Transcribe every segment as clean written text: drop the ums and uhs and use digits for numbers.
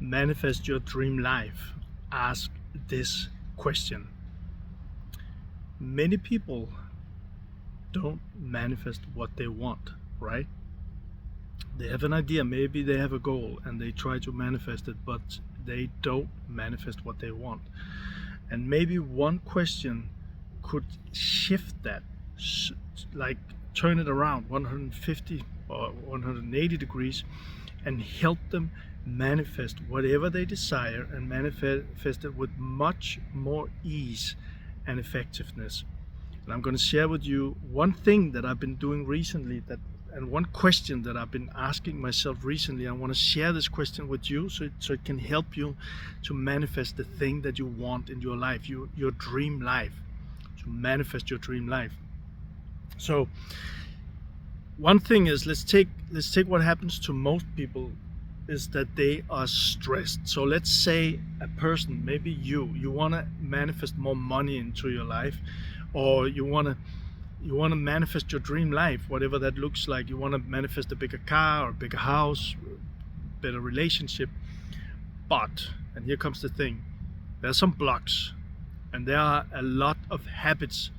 manifest your dream life, ask this question. Many people don't manifest what they want, right? They have an idea, maybe they have a goal and they try to manifest it, but they don't manifest what they want. And maybe one question could shift that, like turn it around 150 or 180 degrees and help them manifest whatever they desire and manifest it with much more ease and effectiveness. And I'm going to share with you one thing that I've been doing recently, and one question that I've been asking myself recently. I want to share this question with you so it can help you to manifest the thing that you want in your life, your dream life, to manifest your dream life. So one thing is, let's take what happens to most people is that they are stressed. So let's say a person, maybe you want to manifest more money into your life, or you want to manifest your dream life, whatever that looks like. You want to manifest a bigger car or a bigger house, better relationship. But, and here comes the thing, there are some blocks, and there are a lot of habits,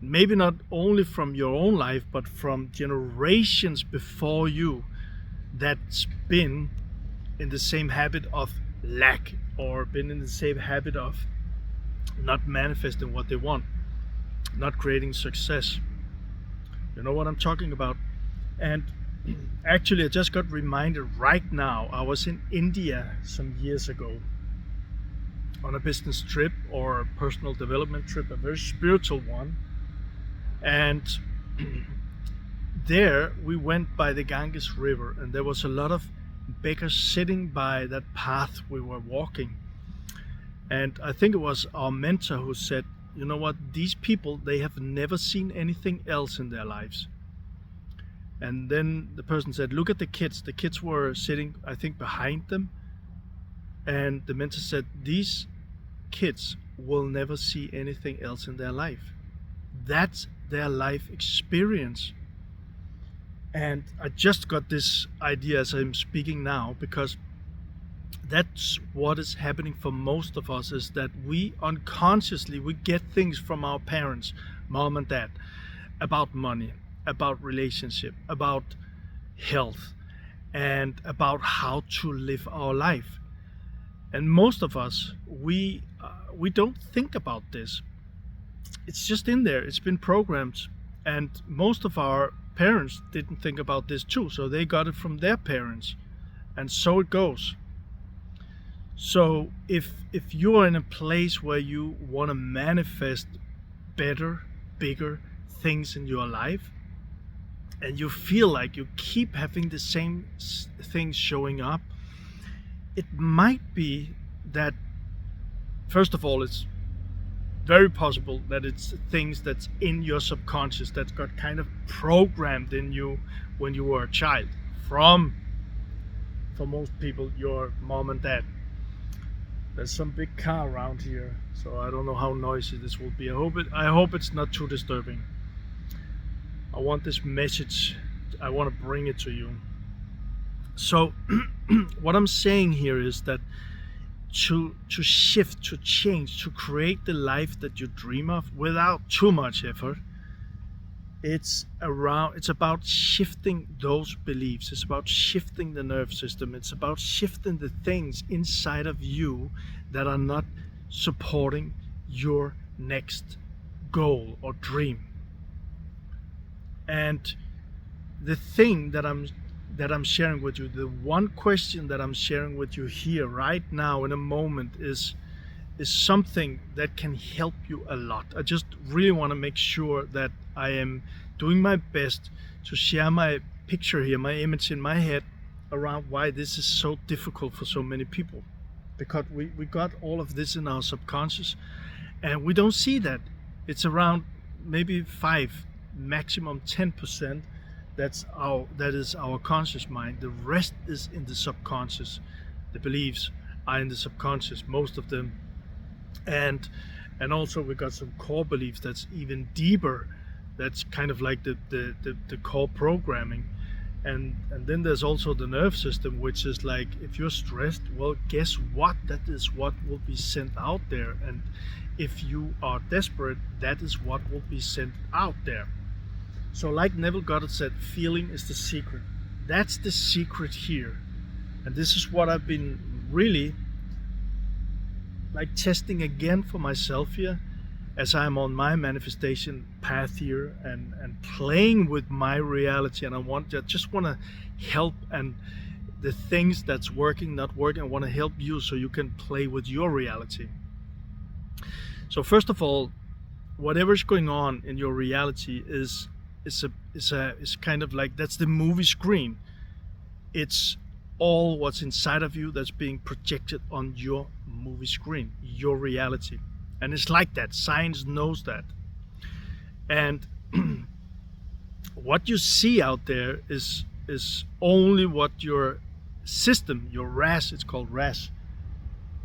maybe not only from your own life, but from generations before you, that's been in the same habit of lack, or been in the same habit of not manifesting what they want, not creating success. You know what I'm talking about? And actually, I just got reminded right now. I was in India some years ago on a business trip or a personal development trip, a very spiritual one. And there we went by the Ganges River, and there was a lot of beggars sitting by that path we were walking. And I think it was our mentor who said, you know what, these people, they have never seen anything else in their lives. And then the person said, look at the kids. The kids were sitting, I think, behind them. And the mentor said, these kids will never see anything else in their life. That's their life experience. And I just got this idea as I'm speaking now, because that's what is happening for most of us, is that we unconsciously, we get things from our parents, mom and dad, about money, about relationship, about health, and about how to live our life. And most of us, we don't think about this. It's just in there. It's been programmed. And most of our parents didn't think about this too. So they got it from their parents. And so it goes. So if you are in a place where you want to manifest better, bigger things in your life, and you feel like you keep having the same things showing up, it might be that, first of all, it's very possible that it's things that's in your subconscious that got kind of programmed in you when you were a child, from, for most people, your mom and dad. There's some big car around here, so I don't know how noisy this will be. I hope it's not too disturbing. I want this message, I want to bring it to you. So what I'm saying here is that to shift, to change, to create the life that you dream of without too much effort, it's about shifting those beliefs. It's about shifting the nerve system. It's about shifting the things inside of you that are not supporting your next goal or dream. And the thing that I'm sharing with you, the one question that I'm sharing with you here right now in a moment is something that can help you a lot. I just really want to make sure that I am doing my best to share my picture here, my image in my head around why this is so difficult for so many people. Because we got all of this in our subconscious and we don't see that. It's around maybe 5, maximum 10%. That is our conscious mind. The rest is in the subconscious. The beliefs are in the subconscious, most of them. And also we got some core beliefs that's even deeper. That's kind of like the core programming. And then there's also the nerve system, which is like, if you're stressed, well, guess what? That is what will be sent out there. And if you are desperate, that is what will be sent out there. So like Neville Goddard said, feeling is the secret. That's the secret here. And this is what I've been really like testing again for myself here, as I'm on my manifestation path here and playing with my reality. And I just want to help, and the things that's working, not working, I want to help you so you can play with your reality. So first of all, whatever's going on in your reality is kind of like, that's the movie screen. It's all what's inside of you that's being projected on your movie screen, your reality. And it's like that. Science knows that. And what you see out there is only what your system, your RAS, it's called RAS,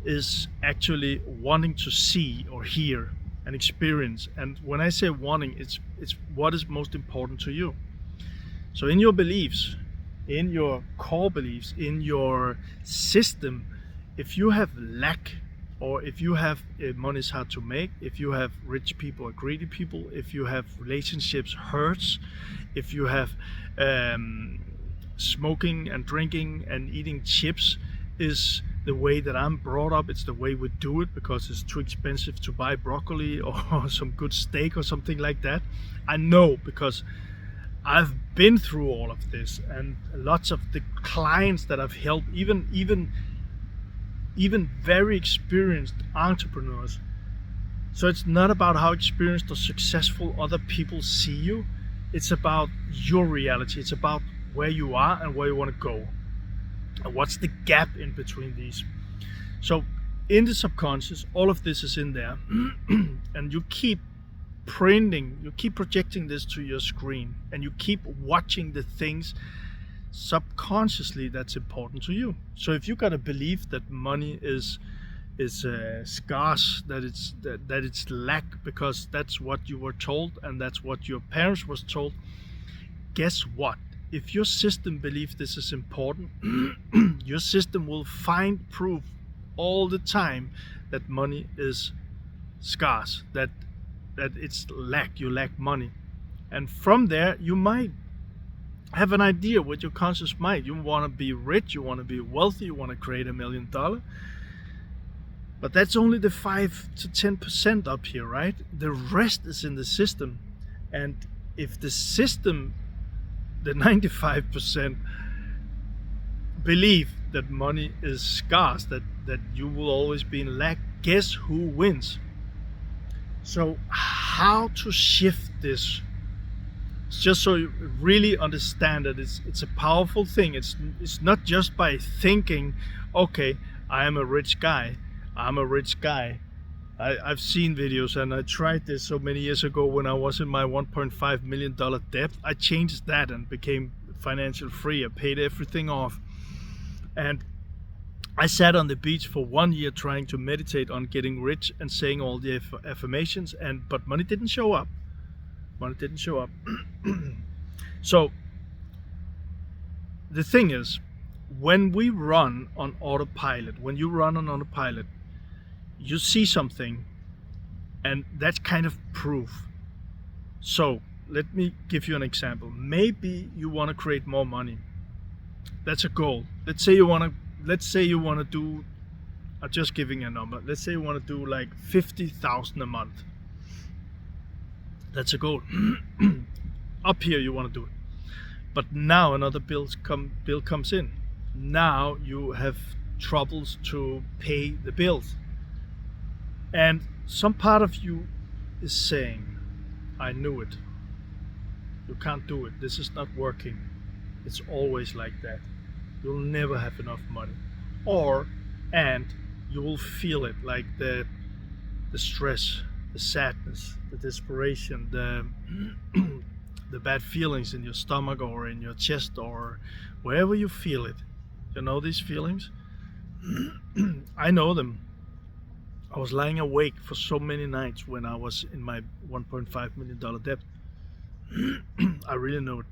is actually wanting to see or hear and experience. And when I say wanting, it's what is most important to you. So in your beliefs, in your core beliefs, in your system, if you have lack, or if you have money is hard to make, if you have rich people or greedy people, if you have relationships hurts, if you have smoking and drinking and eating chips is the way that I'm brought up, it's the way we do it because it's too expensive to buy broccoli or some good steak or something like that. I know, because I've been through all of this, and lots of the clients that I've helped, even very experienced entrepreneurs. So it's not about how experienced or successful other people see you. It's about your reality. It's about where you are and where you want to go. And what's the gap in between these? So in the subconscious, all of this is in there. And you keep printing, you keep projecting this to your screen, and you keep watching the things subconsciously that's important to you. So if you got a belief that money is scarce, that it's lack because that's what you were told and that's what your parents was told, guess what? If your system believes this is important, your system will find proof all the time that money is scarce, that it's lack, you lack money. And from there you might have an idea with your conscious mind. You want to be rich, you want to be wealthy, you want to create $1 million. But that's only the 5 to 10% up here, right? The rest is in the system. And if the system, the 95%, believe that money is scarce, that you will always be in lack, guess who wins? So how to shift this? Just so you really understand that it's a powerful thing. It's not just by thinking, okay, I am a rich guy, I'm a rich guy. I've seen videos, and I tried this so many years ago when I was in my $1.5 million debt. I changed that and became financial free. I paid everything off, and I sat on the beach for 1 year trying to meditate on getting rich and saying all the affirmations, but money didn't show up. Money didn't show up. So the thing is, when we run on autopilot, when you run on autopilot, you see something, and that's kind of proof. So let me give you an example. Maybe you want to create more money. That's a goal. Let's say you want to do, I'm just giving a number. Let's say you want to do like 50,000 a month. That's a goal. Up here you want to do it. But now another bill comes in. Now you have troubles to pay the bills. And some part of you is saying, I knew it. You can't do it. This is not working. It's always like that. You'll never have enough money. And you will feel it, like the stress, the sadness, the desperation, the bad feelings in your stomach or in your chest or wherever you feel it. You know these feelings? I know them. I was lying awake for so many nights when I was in my $1.5 million debt. I really know it.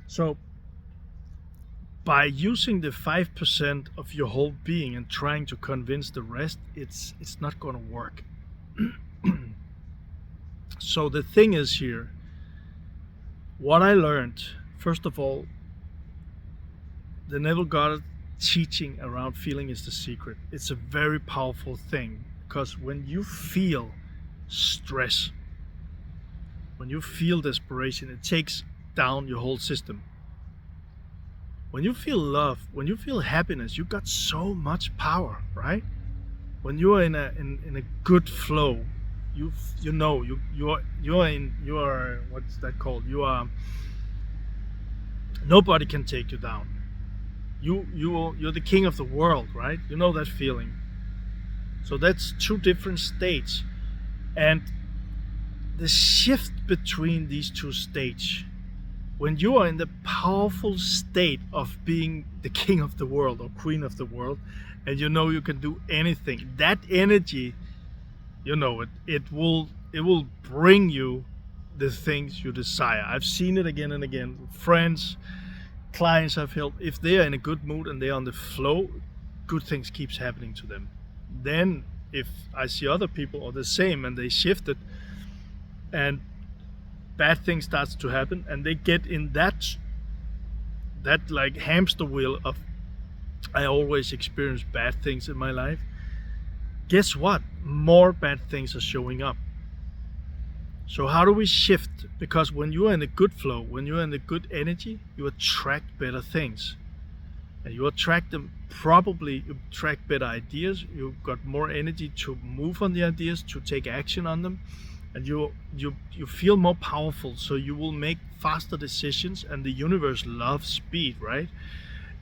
So by using the 5% of your whole being and trying to convince the rest, it's not going to work. So the thing is here, what I learned, first of all, the Neville Goddard teaching around feeling is the secret. It's a very powerful thing, because when you feel stress, when you feel desperation, it takes down your whole system. When you feel love, when you feel happiness, you got so much power, right? When you are in a good flow, you are what's that called? Nobody can take you down. You're the king of the world, right? You know that feeling. So that's two different states, and the shift between these two states, when you are in the powerful state of being the king of the world or queen of the world, and you know you can do anything, that energy, you know, it will bring you the things you desire. I've seen it again and again. Friends, clients I've helped, if they are in a good mood and they're on the flow, good things keeps happening to them. Then if I see other people are the same and they shifted and bad things starts to happen and they get in that like hamster wheel of, I always experience bad things in my life, guess what? More bad things are showing up. So how do we shift? Because when you are in a good flow, when you're in a good energy, you attract better things. And you attract them, probably you attract better ideas. You've got more energy to move on the ideas, to take action on them. And you feel more powerful, so you will make faster decisions, and the universe loves speed, right?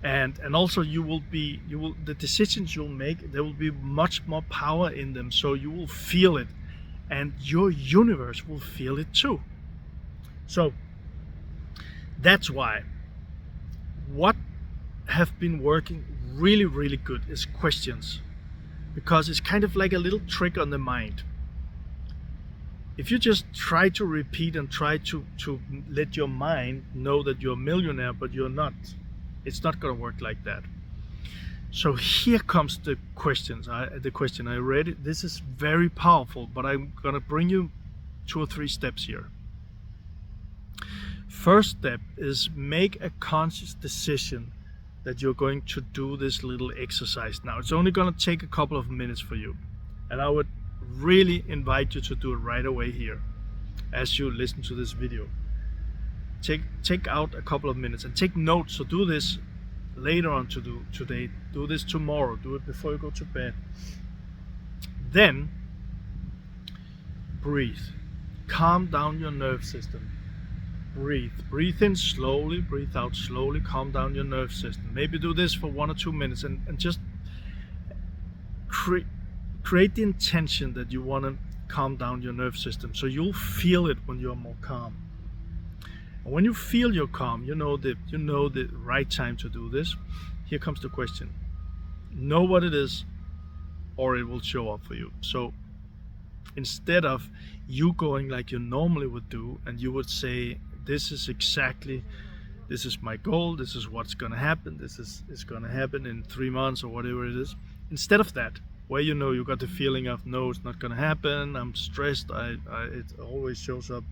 And also the decisions you'll make, there will be much more power in them, so you will feel it. And your universe will feel it too. So that's why what have been working really, really good is questions, because it's kind of like a little trick on the mind. If you just try to repeat and try to let your mind know that you're a millionaire, but you're not, it's not going to work like that. So here comes the questions. The question I read it. This is very powerful, but I'm going to bring you 2 or 3 steps here. First step is make a conscious decision that you're going to do this little exercise now. It's only going to take a couple of minutes for you, and I would really invite you to do it right away here as you listen to this video. Take out a couple of minutes and take notes. So do this later on today, do this tomorrow, do it before you go to bed. Then breathe, calm down your nerve system. Breathe in slowly, breathe out slowly, calm down your nerve system. Maybe do this for 1 or 2 minutes and just create the intention that you want to calm down your nerve system, so you'll feel it when you're more calm. And when you feel you're calm, you know the right time to do this. Here comes the question. Know what it is, or it will show up for you. So instead of you going like you normally would do, and you would say, this is my goal, this is what's going to happen, this is going to happen in 3 months or whatever it is. Instead of that, where you know you got the feeling of, no, it's not going to happen, I'm stressed, it always shows up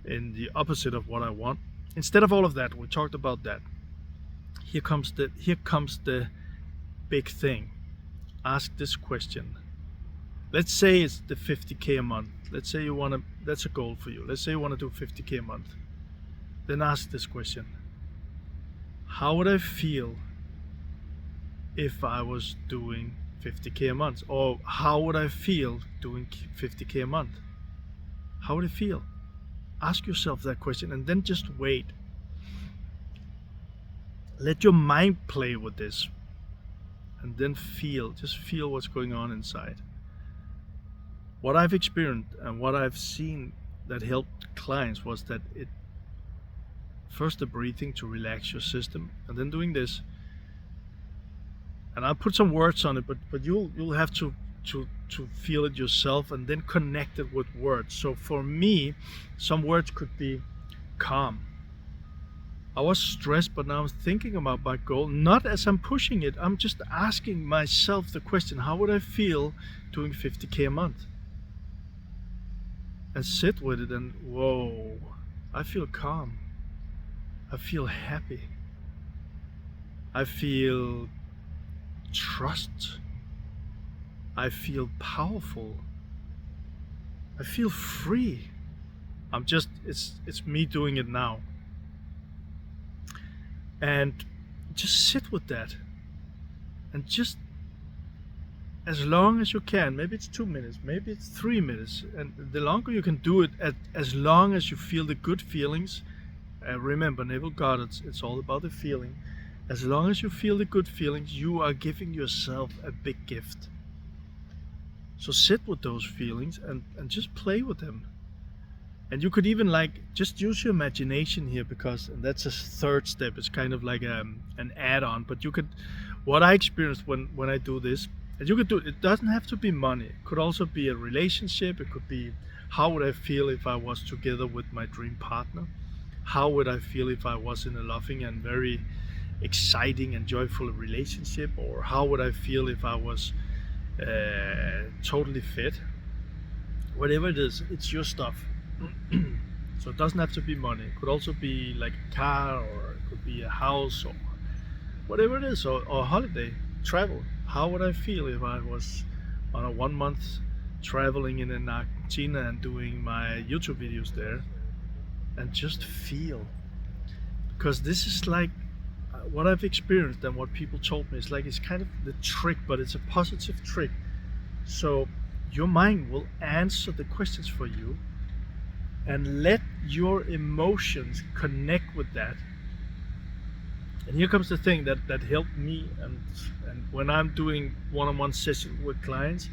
in the opposite of what I want. Instead of all of that, we talked about that. Here comes the big thing. Ask this question. Let's say it's the 50K a month. Let's say that's a goal for you. Let's say you want to do 50K a month. Then ask this question. How would I feel if I was doing 50K a month? Or how would I feel doing 50K a month? How would it feel? Ask yourself that question, and then just wait. Let your mind play with this, and then just feel what's going on inside. What I've experienced and what I've seen that helped clients was that first the breathing to relax your system, and then doing this. And I'll put some words on it, but you'll have to feel it yourself and then connect it with words. So for me, some words could be calm, I was stressed, but now I'm thinking about my goal, not as I'm pushing it. I'm just asking myself the question, how would I feel doing 50K a month? And sit with it, and whoa, I feel calm. I feel happy. I feel trust. I feel powerful. I feel free. It's me doing it now. And just sit with that. And just, as long as you can, maybe it's 2 minutes, maybe it's 3 minutes. And the longer you can do it, as long as you feel the good feelings. Remember, Neville Goddard, it's all about the feeling. As long as you feel the good feelings, you are giving yourself a big gift. So sit with those feelings and just play with them. And you could even just use your imagination here, because that's a third step. It's kind of like an add-on. But you could, what I experienced when I do this, and you could do it doesn't have to be money. It could also be a relationship. It could be, how would I feel if I was together with my dream partner? How would I feel if I was in a loving and very exciting and joyful relationship? Or how would I feel if I was totally fit? Whatever it is, it's your stuff. So it doesn't have to be money. It could also be like a car, or it could be a house, or whatever it is, or a holiday, travel. How would I feel if I was on a 1 month traveling in Argentina and doing my YouTube videos there? And just feel, because this is like what I've experienced and what people told me. It's kind of the trick, but it's a positive trick. So your mind will answer the questions for you, and let your emotions connect with that. And here comes the thing that helped me, and when I'm doing one-on-one sessions with clients,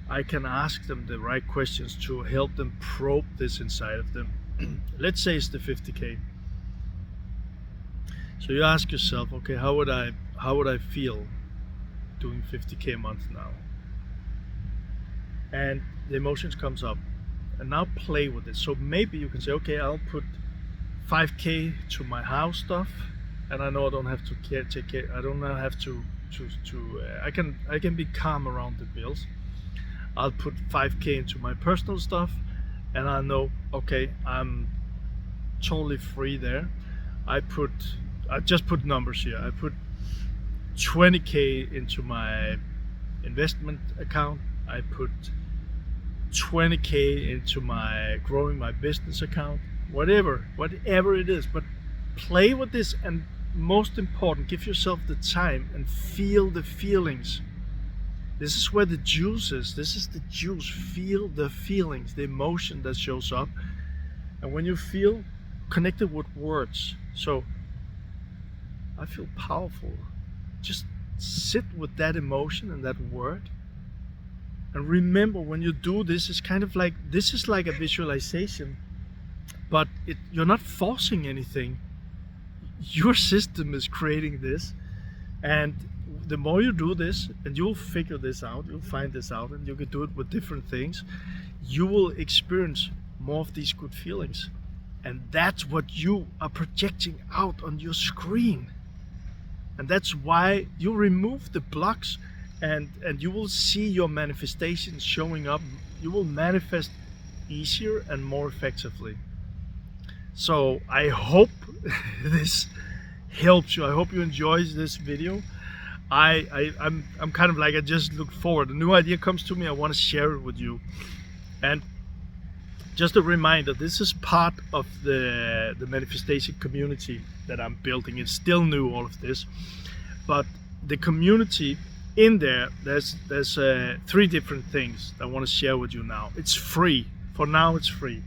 I can ask them the right questions to help them probe this inside of them. Let's say it's the 50K. So you ask yourself, okay, how would I feel doing 50K a month now? And the emotions comes up. And now play with it. So maybe you can say, okay, I'll put 5K to my house stuff, and I know I don't have to take care. I don't have to. I can be calm around the bills. I'll put 5K into my personal stuff, and I know, okay, I'm totally free there. I just put numbers here. I put 20K into my investment account. I put 20K into my growing my business account, whatever it is. But play with this, and most important, give yourself the time and feel the feelings. This is where the juice is. This is the juice. Feel the feelings, the emotion that shows up. And when you feel, connected with words. So I feel powerful. Just sit with that emotion and that word. And remember, when you do this, it's kind of like, this is like a visualization, but you're not forcing anything. Your system is creating this. And the more you do this, and you'll figure this out, you'll find this out, and you can do it with different things, you will experience more of these good feelings. And that's what you are projecting out on your screen. And that's why you remove the blocks, and you will see your manifestations showing up. You will manifest easier and more effectively. So I hope this helps you. I hope you enjoy this video. I'm kind of like, I just look forward. A new idea comes to me, I want to share it with you. And just a reminder, this is part of the manifestation community that I'm building. It's still new, all of this, but the community in there's 3 different things I want to share with you now. It's free. For now it's free.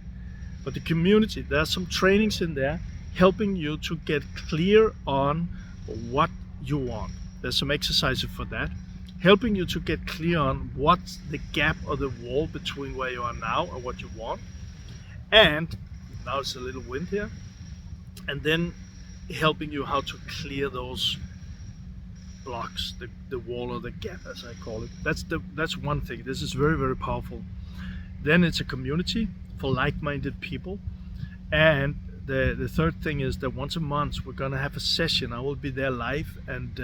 But the community, there's some trainings in there helping you to get clear on what you want. There's some exercises for that, helping you to get clear on what's the gap or the wall between where you are now and what you want. And now it's a little wind here. And then helping you how to clear those blocks, the wall or the gap, as I call it. That's one thing. This is very, very powerful. Then it's a community for like-minded people. And the third thing is that once a month we're gonna have a session. I will be there live and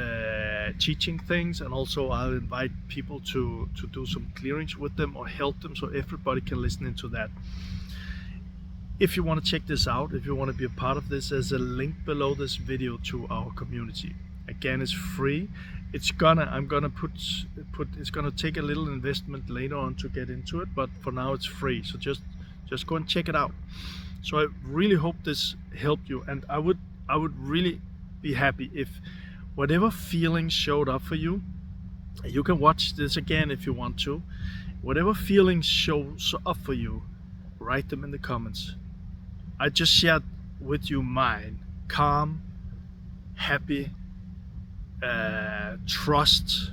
teaching things, and also I'll invite people to do some clearings with them or help them, so everybody can listen into that. If you want to check this out, if you want to be a part of this, there's a link below this video to our community. Again, it's free. It's gonna take a little investment later on to get into it, but for now it's free. So just go and check it out. So I really hope this helped you, and I would really be happy if whatever feelings showed up for you, you can watch this again if you want to. Whatever feelings shows up for you, write them in the comments. I just shared with you mine: calm, happy, trust,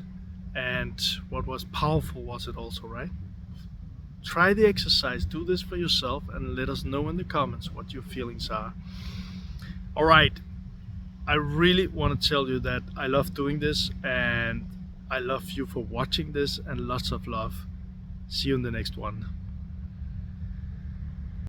and what was powerful was it also, right? Try the exercise, do this for yourself, and let us know in the comments what your feelings are. All right, I really want to tell you that I love doing this, and I love you for watching this, and lots of love. See you in the next one.